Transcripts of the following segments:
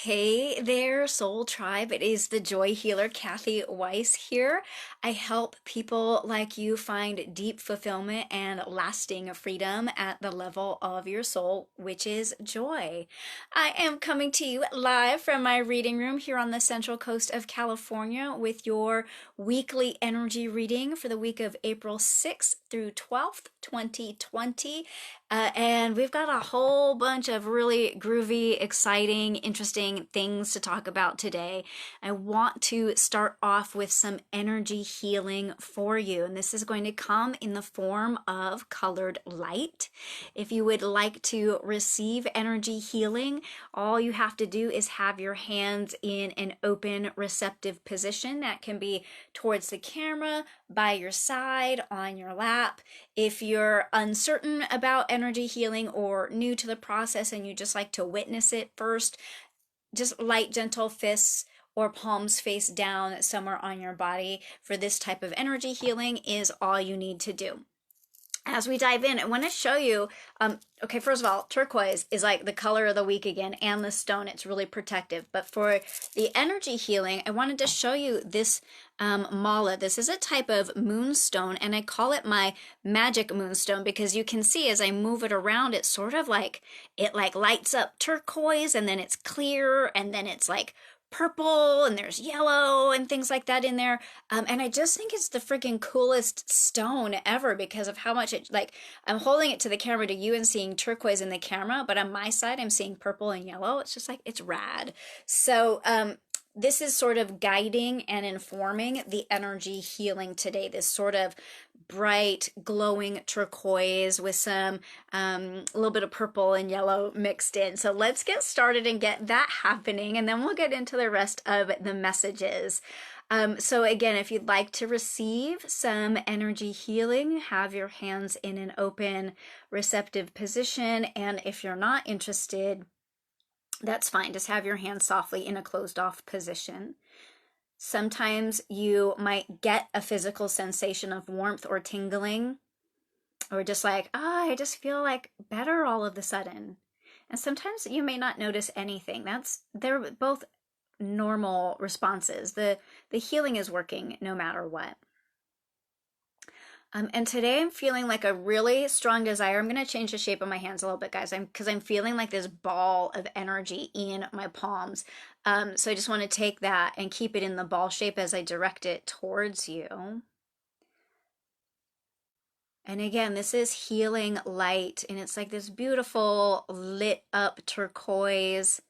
Hey there, Soul Tribe. It is the Joy Healer, Kathy Weiss here. I help people like you find deep fulfillment and lasting freedom at the level of your soul, which is joy. I am coming to you live from my reading room here on the Central Coast of California with your weekly energy reading for the week of April 6th through 12th, 2020. And we've got a whole bunch of really groovy, exciting, interesting things to talk about today. I want to start off with some energy healing for you, and this is going to come in the form of colored light. If you would like to receive energy healing, all you have to do is have your hands in an open, receptive position. That can be towards the camera, by your side, on your lap. If you're uncertain about energy healing or new to the process and you just like to witness it first, just light, gentle fists or palms face down somewhere on your body for this type of energy healing is all you need to do. As we dive in, I want to show you, okay, first of all, turquoise is like the color of the week again, and the stone, it's really protective. But for the energy healing, I wanted to show you this mala. This is a type of moonstone, and I call it my magic moonstone because you can see as I move it around, it's sort of like, it like lights up turquoise, and then it's clear, and then it's like purple, and there's yellow and things like that in there. And I just think it's the freaking coolest stone ever because of how much it, like, I'm holding it to the camera to you and seeing turquoise in the camera, but on my side, I'm seeing purple and yellow. It's just like, it's rad. So, this is sort of guiding and informing the energy healing today, this sort of bright, glowing turquoise with some a little bit of purple and yellow mixed in. So let's get started and get that happening, and then we'll get into the rest of the messages. So again, if you'd like to receive some energy healing, have your hands in an open, receptive position. And if you're not interested, that's fine. Just have your hands softly in a closed off position. Sometimes you might get a physical sensation of warmth or tingling, or just like, I just feel like better all of a sudden. And sometimes you may not notice anything. They're both normal responses. The healing is working no matter what. And today I'm feeling like a really strong desire. I'm going to change the shape of my hands a little bit, guys, because I'm feeling like this ball of energy in my palms. So I just want to take that and keep it in the ball shape as I direct it towards you. And again, this is healing light, and it's like this beautiful lit up turquoise,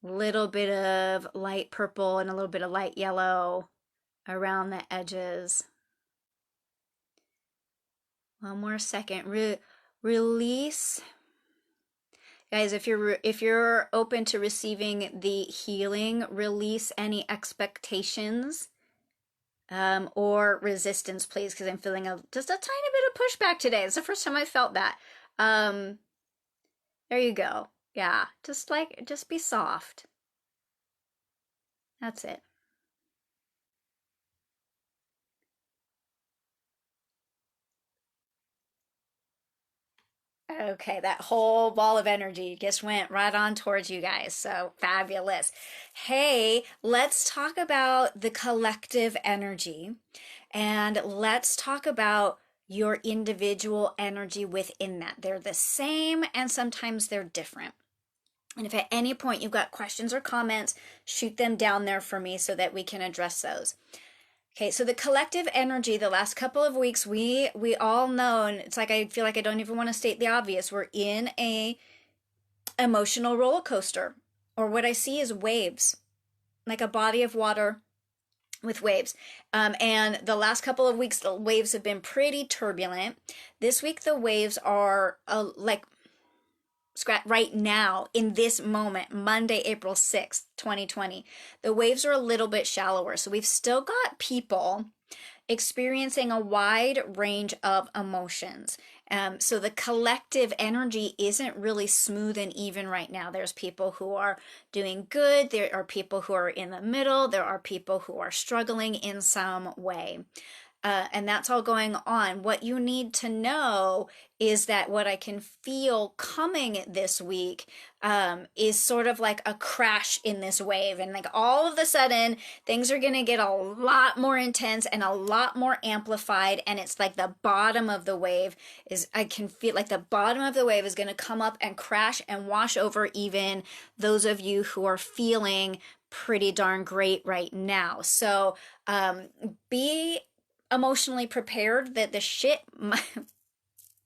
little bit of light purple and a little bit of light yellow around the edges. One more second. Release. Guys, if you're open to receiving the healing, release any expectations or resistance, please, because I'm feeling just a tiny bit of pushback today. It's the first time I felt that. There you go. Yeah, just be soft. That's it. Okay, that whole ball of energy just went right on towards you guys. So fabulous. Hey, let's talk about the collective energy, and let's talk about your individual energy within that. They're the same and sometimes they're different. And if at any point you've got questions or comments, shoot them down there for me so that we can address those. Okay, so the collective energy, the last couple of weeks, we all know, and it's like I feel like I don't even want to state the obvious. We're in a emotional roller coaster, or what I see is waves, like a body of water with waves. And the last couple of weeks, the waves have been pretty turbulent. This week, the waves are like right now in this moment, Monday, April 6th, 2020, the waves are a little bit shallower. So we've still got people experiencing a wide range of emotions. So the collective energy isn't really smooth and even right now. There's people who are doing good. There are people who are in the middle. There are people who are struggling in some way. and that's all going on. What you need to know is that what I can feel coming this week is sort of like a crash in this wave. And like all of a sudden, things are going to get a lot more intense and a lot more amplified. And it's like the bottom of the wave is, I can feel like the bottom of the wave is going to come up and crash and wash over even those of you who are feeling pretty darn great right now. So be emotionally prepared that the shit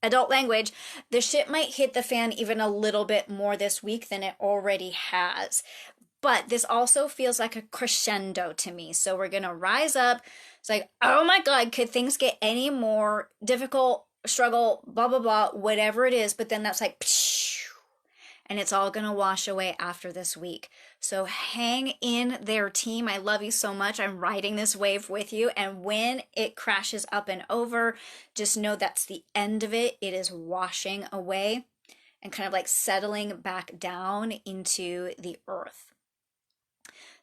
adult language, the shit might hit the fan even a little bit more this week than it already has. But this also feels like a crescendo to me. So we're going to rise up. It's like, oh my God, could things get any more difficult, struggle, blah, blah, blah, whatever it is. But then that's like, and it's all going to wash away after this week. So hang in there, team. I love you so much. I'm riding this wave with you. And when it crashes up and over, just know that's the end of it. It is washing away and kind of like settling back down into the earth.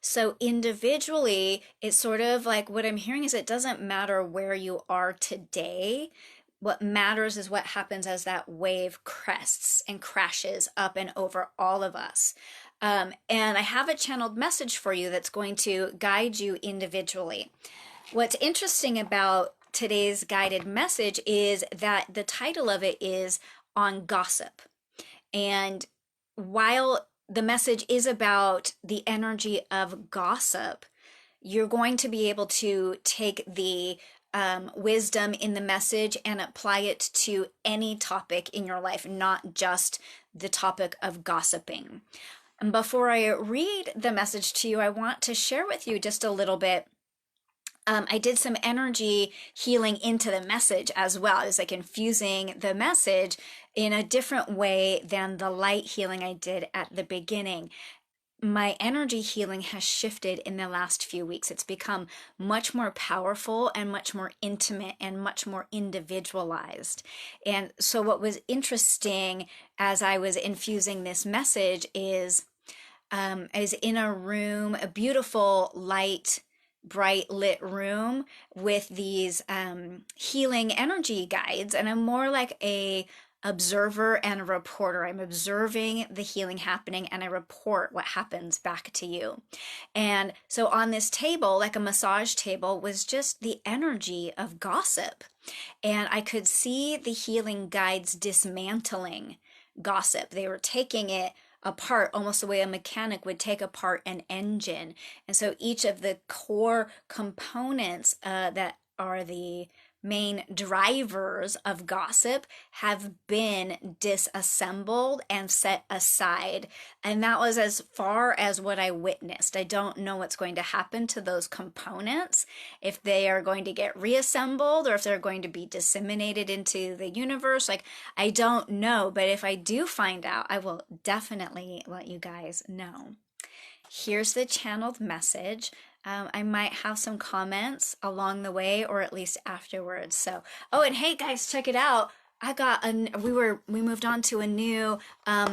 So individually, it's sort of like what I'm hearing is it doesn't matter where you are today. What matters is what happens as that wave crests and crashes up and over all of us. And I have a channeled message for you that's going to guide you individually. What's interesting about today's guided message is that the title of it is on gossip. And while the message is about the energy of gossip, you're going to be able to take the wisdom in the message and apply it to any topic in your life, not just the topic of gossiping. And before I read the message to you, I want to share with you just a little bit. I did some energy healing into the message as well. It was like infusing the message in a different way than the light healing I did at the beginning. My energy healing has shifted in the last few weeks. It's become much more powerful and much more intimate and much more individualized. And so what was interesting as I was infusing this message is I was in a room, a beautiful light, bright lit room with these healing energy guides, and I'm more like a observer and a reporter. I'm observing the healing happening and I report what happens back to you. And so on this table, like a massage table, was just the energy of gossip. And I could see the healing guides dismantling gossip. They were taking it apart, almost the way a mechanic would take apart an engine. And so each of the core components that are the main drivers of gossip have been disassembled and set aside. And that was as far as what I witnessed. I don't know what's going to happen to those components, if they are going to get reassembled or if they're going to be disseminated into the universe. Like, I don't know, but if I do find out, I will definitely let you guys know. Here's the channeled message. I might have some comments along the way or at least afterwards. So, oh, and hey guys, check it out. We moved on to a new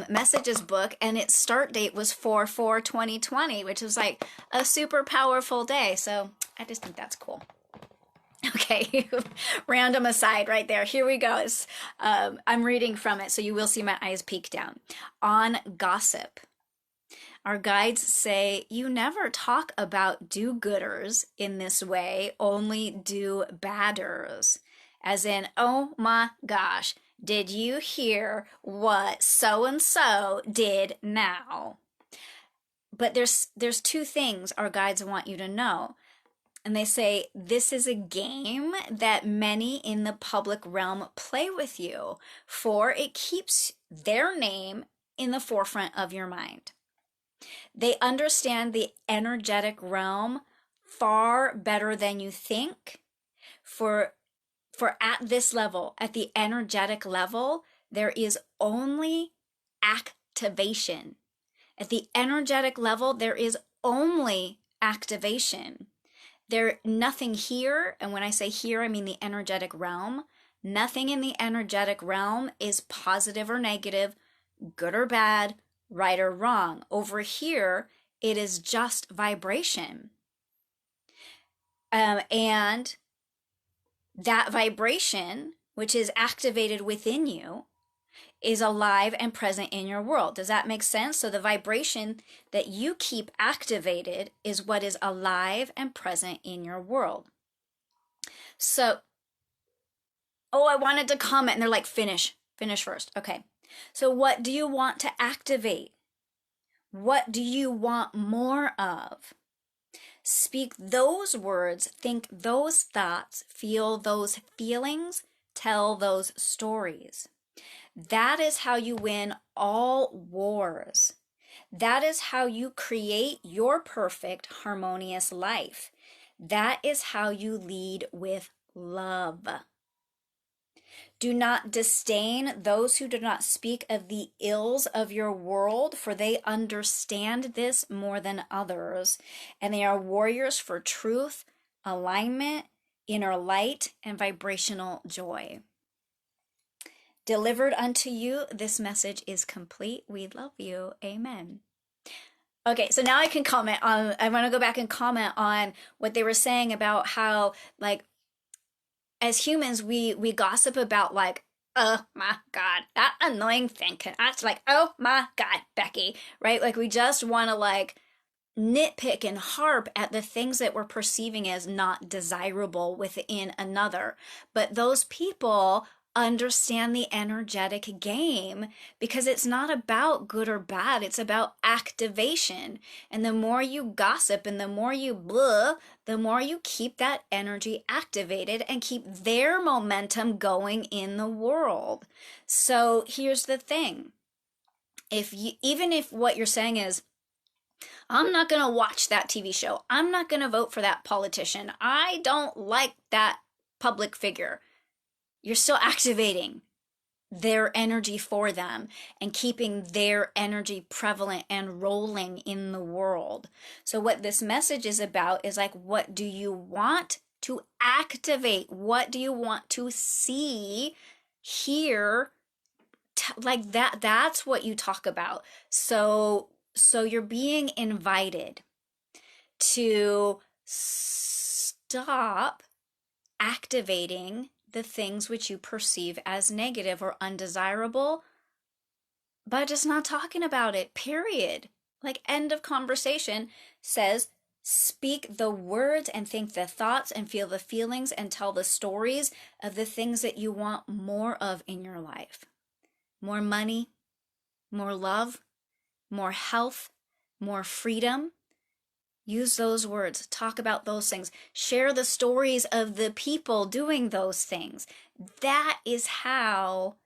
messages book, and its start date was 4/4/2020, which was like a super powerful day. So I just think that's cool. Okay, random aside right there. Here we go. I'm reading from it, so you will see my eyes peek down. On gossip. Our guides say you never talk about do-gooders in this way, only do-badders. As in, oh my gosh, did you hear what so-and-so did now? But there's two things our guides want you to know. And they say, this is a game that many in the public realm play with you, for it keeps their name in the forefront of your mind. They understand the energetic realm far better than you think. For at this level, at the energetic level, there is only activation. At the energetic level, there is only activation. Nothing here, and when I say here, I mean the energetic realm. Nothing in the energetic realm is positive or negative, good or bad, right or wrong. Over here, it is just vibration. And that vibration, which is activated within you, is alive and present in your world. Does that make sense? So the vibration that you keep activated is what is alive and present in your world. So, oh, I wanted to comment, and they're like, finish first. Okay. So what do you want to activate? What do you want more of? Speak those words, think those thoughts, feel those feelings, tell those stories. That is how you win all wars. That is how you create your perfect, harmonious life. That is how you lead with love. Do not disdain those who do not speak of the ills of your world, for they understand this more than others, and they are warriors for truth, alignment, inner light, and vibrational joy. Delivered unto you, this message is complete. We love you. Amen. Okay, so now I can comment on, I want to go back and comment on what they were saying about how, like, as humans, we gossip about, like, oh my God, that annoying thing can act like, oh my God, Becky, right? Like, we just want to, like, nitpick and harp at the things that we're perceiving as not desirable within another. But those people understand the energetic game, because it's not about good or bad, it's about activation. And the more you gossip and the more you blah, the more you keep that energy activated and keep their momentum going in the world. So here's the thing. Even if what you're saying is, I'm not going to watch that TV show, I'm not going to vote for that politician, I don't like that public figure, you're still activating their energy for them and keeping their energy prevalent and rolling in the world. So what this message is about is, like, what do you want to activate? What do you want to see, hear? Like that's what you talk about. So you're being invited to stop activating the things which you perceive as negative or undesirable, but just not talking about it, period. Like, end of conversation. Says, speak the words and think the thoughts and feel the feelings and tell the stories of the things that you want more of in your life. More money, more love, more health, more freedom. Use those words, talk about those things, share the stories of the people doing those things. That is how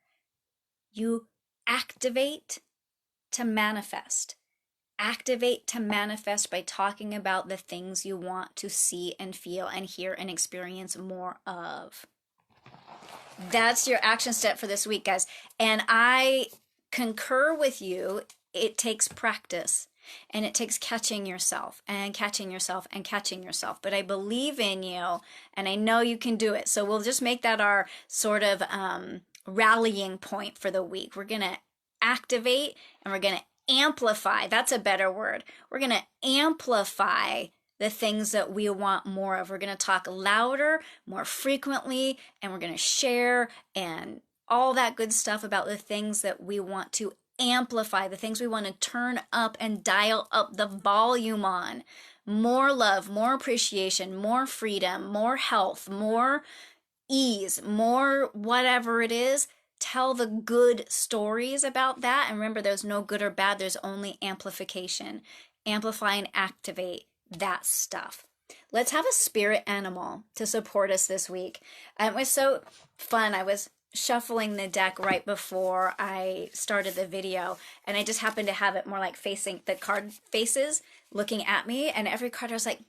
you activate to manifest. Activate to manifest by talking about the things you want to see and feel and hear and experience more of. That's your action step for this week, guys. And I concur with you. It takes practice. And it takes catching yourself and catching yourself and catching yourself. But I believe in you and I know you can do it. So we'll just make that our sort of rallying point for the week. We're going to activate and we're going to amplify. That's a better word. We're going to amplify the things that we want more of. We're going to talk louder, more frequently, and we're going to share and all that good stuff about the things that we want to amplify, the things we want to turn up and dial up the volume on. More love, more appreciation, more freedom, more health, more ease, more whatever it is. Tell the good stories about that. And remember, there's no good or bad, there's only amplification. Amplify and activate that stuff. Let's have a spirit animal to support us this week. It was so fun. I was shuffling the deck right before I started the video, and I just happened to have it more like facing the card faces looking at me, and every card I was like,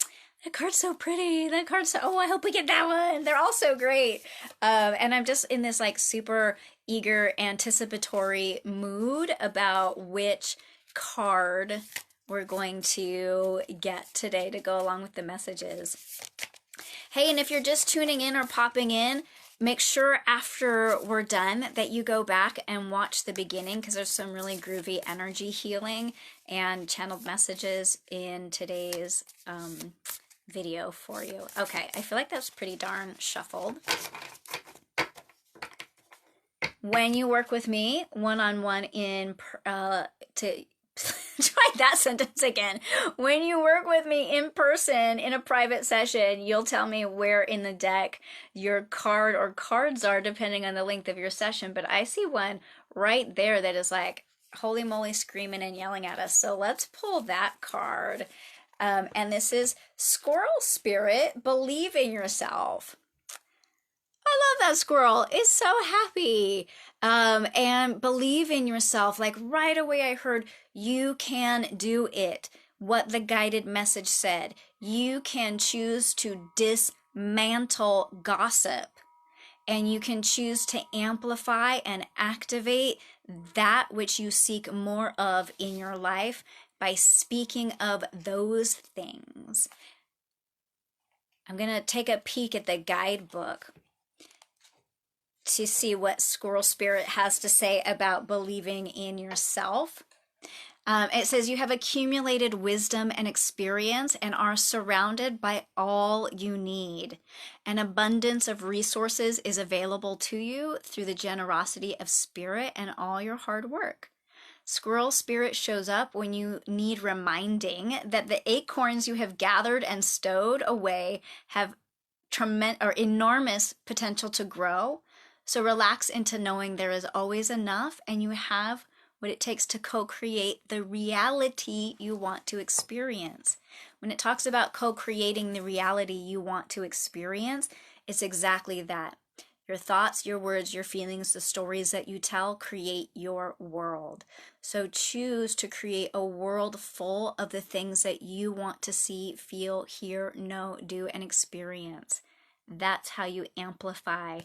that card's so pretty, that card's so, oh, I hope we get that one, they're all so great. And I'm just in this like super eager anticipatory mood about which card we're going to get today to go along with the messages. Hey, and if you're just tuning in or popping in, make sure after we're done that you go back and watch the beginning, because there's some really groovy energy healing and channeled messages in today's video for you. Okay, I feel like that's pretty darn shuffled. When you work with me one-on-one to try that sentence again. When you work with me in person in a private session, you'll tell me where in the deck your card or cards are depending on the length of your session. But I see one right there that is like, holy moly, screaming and yelling at us. So let's pull that card. And this is Squirrel Spirit, believe in yourself. I love that squirrel. It's so happy. And believe in yourself. Like right away, I heard you can do it. What the guided message said. You can choose to dismantle gossip, and you can choose to amplify and activate that which you seek more of in your life by speaking of those things. I'm going to take a peek at the guidebook to see what Squirrel Spirit has to say about believing in yourself. It says you have accumulated wisdom and experience and are surrounded by all you need. An abundance of resources is available to you through the generosity of spirit and all your hard work. Squirrel Spirit shows up when you need reminding that the acorns you have gathered and stowed away have enormous potential to grow. So relax into knowing there is always enough and you have what it takes to co-create the reality you want to experience. When it talks about co-creating the reality you want to experience, it's exactly that. Your thoughts, your words, your feelings, the stories that you tell create your world. So choose to create a world full of the things that you want to see, feel, hear, know, do, and experience. That's how you amplify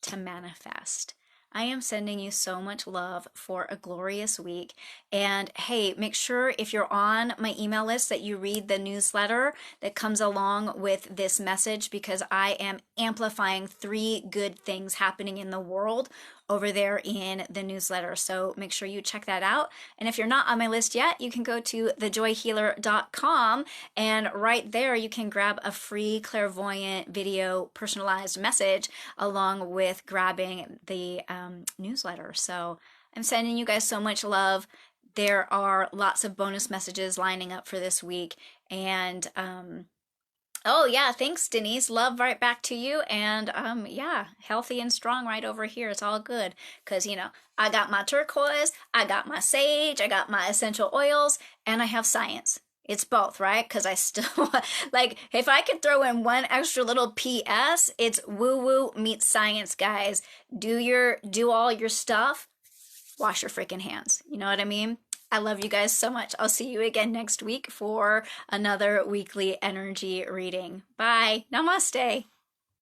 to manifest. I am sending you so much love for a glorious week. And hey, make sure if you're on my email list that you read the newsletter that comes along with this message, because I am amplifying 3 good things happening in the world over there in the newsletter. So make sure you check that out. And if you're not on my list yet, you can go to thejoyhealer.com, and right there you can grab a free clairvoyant video personalized message along with grabbing the newsletter. So I'm sending you guys so much love. There are lots of bonus messages lining up for this week. And oh yeah, thanks Denise. Love right back to you. And yeah, healthy and strong right over here. It's all good. Cause you know, I got my turquoise, I got my sage, I got my essential oils, and I have science. It's both, right? Because I still, like, if I could throw in one extra little PS, it's woo-woo meets science, guys. Do all your stuff, wash your freaking hands. You know what I mean? I love you guys so much. I'll see you again next week for another weekly energy reading. Bye. Namaste.